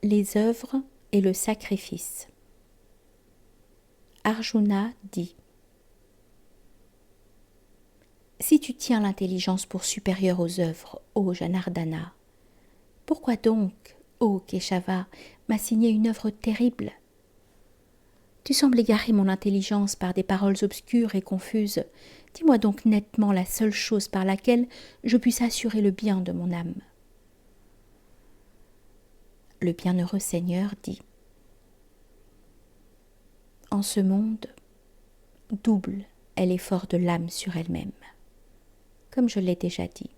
Les œuvres et le sacrifice. Arjuna dit: Si tu tiens l'intelligence pour supérieure aux œuvres, ô Janardana, pourquoi donc, ô Keshava, m'assigner une œuvre terrible? Tu sembles égarer mon intelligence par des paroles obscures et confuses. Dis-moi donc nettement la seule chose par laquelle je puisse assurer le bien de mon âme. Le bienheureux Seigneur dit: En ce monde, double est l'effort de l'âme sur elle-même, comme je l'ai déjà dit.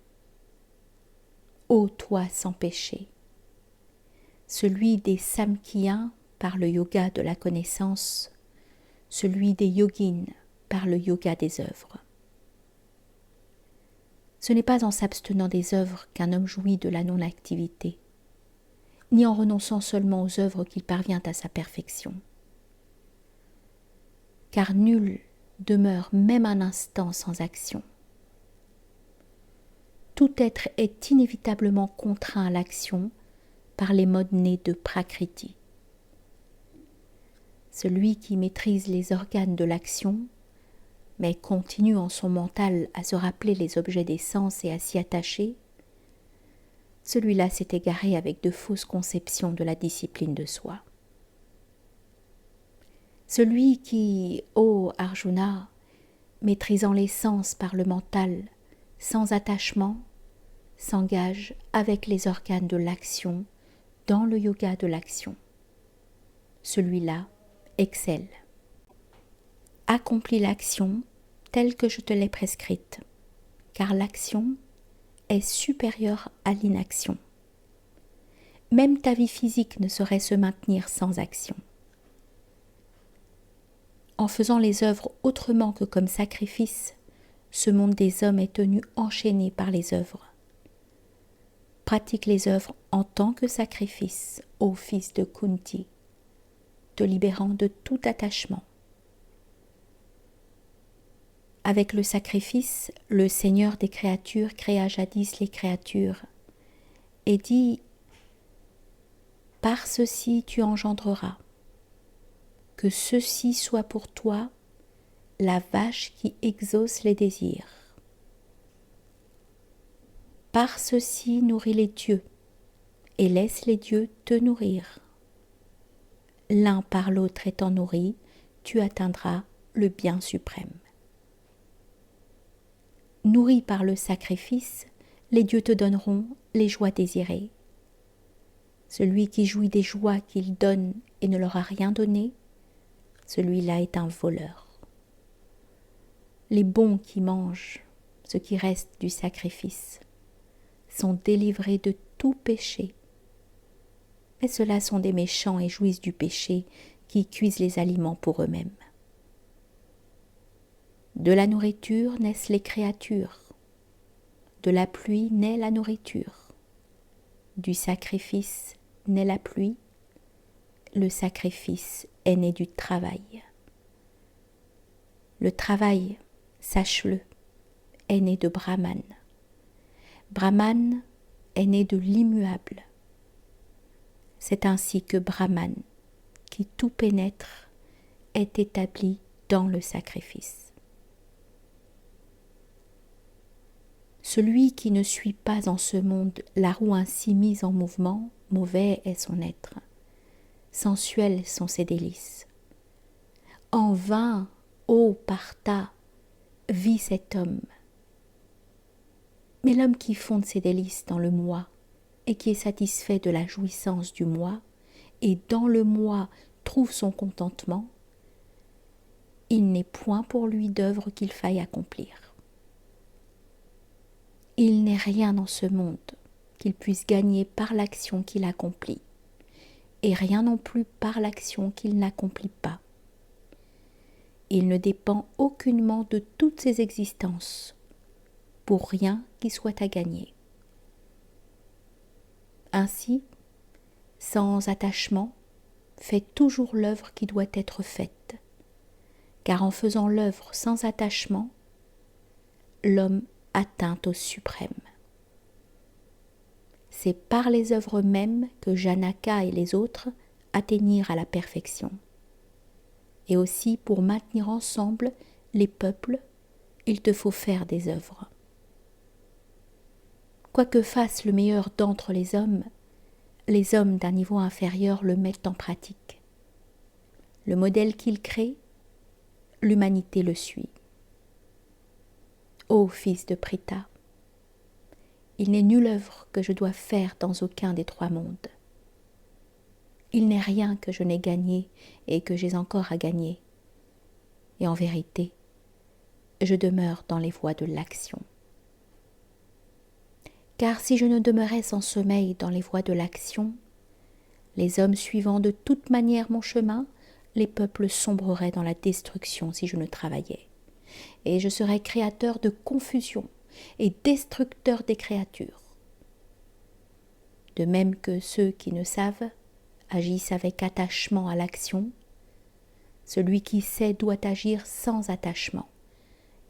Ô toi sans péché, celui des Samkhyains par le yoga de la connaissance, celui des yogins par le yoga des œuvres. Ce n'est pas en s'abstenant des œuvres qu'un homme jouit de la non-activité, ni en renonçant seulement aux œuvres qu'il parvient à sa perfection. Car nul demeure même un instant sans action. Tout être est inévitablement contraint à l'action par les modes nés de Prakriti. Celui qui maîtrise les organes de l'action, mais continue en son mental à se rappeler les objets des sens et à s'y attacher, celui-là s'est égaré avec de fausses conceptions de la discipline de soi. Celui qui, ô Arjuna, maîtrisant les sens par le mental, sans attachement, s'engage avec les organes de l'action dans le yoga de l'action. Celui-là excelle. Accomplis l'action telle que je te l'ai prescrite, car l'action est supérieure à l'inaction. Même ta vie physique ne saurait se maintenir sans action. En faisant les œuvres autrement que comme sacrifice, ce monde des hommes est tenu enchaîné par les œuvres. Pratique les œuvres en tant que sacrifice, ô fils de Kunti, te libérant de tout attachement. Avec le sacrifice, le Seigneur des créatures créa jadis les créatures et dit: Par ceci tu engendreras. Que ceci soit pour toi la vache qui exauce les désirs. Par ceci nourris les dieux et laisse les dieux te nourrir. L'un par l'autre étant nourris, tu atteindras le bien suprême. Nourris par le sacrifice, les dieux te donneront les joies désirées. Celui qui jouit des joies qu'il donne et ne leur a rien donné, celui-là est un voleur. Les bons qui mangent ce qui reste du sacrifice sont délivrés de tout péché. Mais ceux-là sont des méchants et jouissent du péché qui cuisent les aliments pour eux-mêmes. De la nourriture naissent les créatures. De la pluie naît la nourriture. Du sacrifice naît la pluie. Le sacrifice est né du travail. Le travail, sache-le, est né de Brahman. Brahman est né de l'immuable. C'est ainsi que Brahman, qui tout pénètre, est établi dans le sacrifice. Celui qui ne suit pas en ce monde la roue ainsi mise en mouvement, mauvais est son être. Sensuels sont ses délices. En vain, ô Partha, vit cet homme. Mais l'homme qui fonde ses délices dans le moi et qui est satisfait de la jouissance du moi et dans le moi trouve son contentement, il n'est point pour lui d'œuvre qu'il faille accomplir. Il n'est rien dans ce monde qu'il puisse gagner par l'action qu'il accomplit, et rien non plus par l'action qu'il n'accomplit pas. Il ne dépend aucunement de toutes ses existences, pour rien qui soit à gagner. Ainsi, sans attachement, fais toujours l'œuvre qui doit être faite, car en faisant l'œuvre sans attachement, l'homme atteint au suprême. c'est par les œuvres mêmes que Janaka et les autres atteignirent à la perfection. Et aussi pour maintenir ensemble les peuples, il te faut faire des œuvres. Quoi que fasse le meilleur d'entre les hommes d'un niveau inférieur le mettent en pratique. Le modèle qu'il crée, l'humanité le suit. Ô fils de Pritha, il n'est nulle œuvre que je dois faire dans aucun des trois mondes. Il n'est rien que je n'ai gagné et que j'ai encore à gagner. Et en vérité, je demeure dans les voies de l'action. Car si je ne demeurais sans sommeil dans les voies de l'action, les hommes suivant de toute manière mon chemin, les peuples sombreraient dans la destruction si je ne travaillais. Et je serais créateur de confusion et destructeur des créatures. De même que ceux qui ne savent agissent avec attachement à l'action, celui qui sait doit agir sans attachement,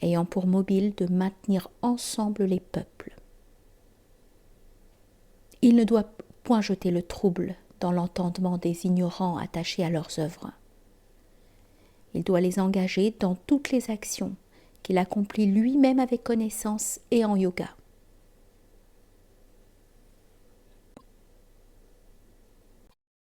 ayant pour mobile de maintenir ensemble les peuples. Il ne doit point jeter le trouble dans l'entendement des ignorants attachés à leurs œuvres. Il doit les engager dans toutes les actions qu'il accomplit lui-même avec connaissance et en yoga.